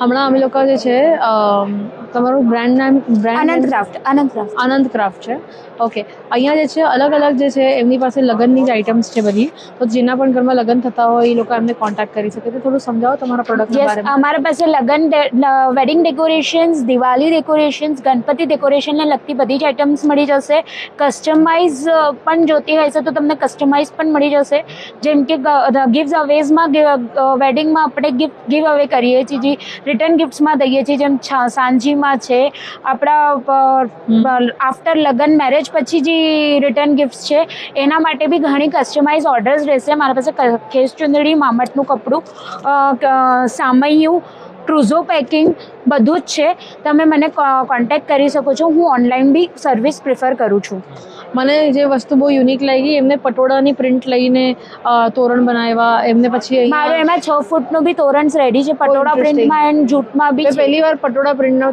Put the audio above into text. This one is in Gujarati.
હમણાં અમે લોકો જે છે તમારું બ્રાન્ડ નામ આનંદ ક્રાફ્ટ આનંદ ક્રાફ્ટ છે. ઓકે, અહીંયા જે છે અલગ અલગ જે છે એમની પાસે લગ્નની જ આઇટમ્સ છે બધી, તો જેના પણ ઘરમાં લગ્ન થતા હોય એ લોકો એમને કોન્ટેક્ટ કરી શકે. તો થોડું સમજાવો તમારા પ્રોડક્ટના યસ, બારેમાં. અમારા પાસે wedding decorations, Diwali decorations, Ganpati ડેકોરેશનને લગતી બધી જ આઇટમ્સ મળી જશે. કસ્ટમાઇઝ પણ જોતી હોય છે તો તમને કસ્ટમાઇઝ પણ મળી જશે. જેમ કે ગિફ્ટ અવેઝમાં વેડિંગમાં આપણે ગિવ અવે કરીએ છીએ, જે રિટર્ન ગિફ્ટ્સમાં દઈએ છીએ, જેમ સાંજીમાં છે આપણા આફ્ટર લગ્ન મેરેજ પછી જે રિટર્ન ગિફ્ટ્સ છે એના માટે બી ઘણી કસ્ટમાઇઝ ઓર્ડર્સ રહેશે. મારા પાસે ખેસ ચુંદડી, મામટનું કપડું, સામૈયું, ટ્રુઝો પેકિંગ બધું જ છે. તમે મને કોન્ટેક્ટ કરી શકો છો. હું ઓનલાઈન બી સર્વિસ પ્રિફર કરું છું. મને જે વસ્તુ બહુ યુનિક લાગી, એમને પટોળાની પ્રિન્ટ લઈને તોરણ બનાવ્યા, એમને પછી મારે એમાં 6 ફૂટનું બી તોરણ રેડી છે, પટોળા પ્રિન્ટમાં એન્ડ જૂટમાં બી. પહેલી વાર પટોળા પ્રિન્ટનો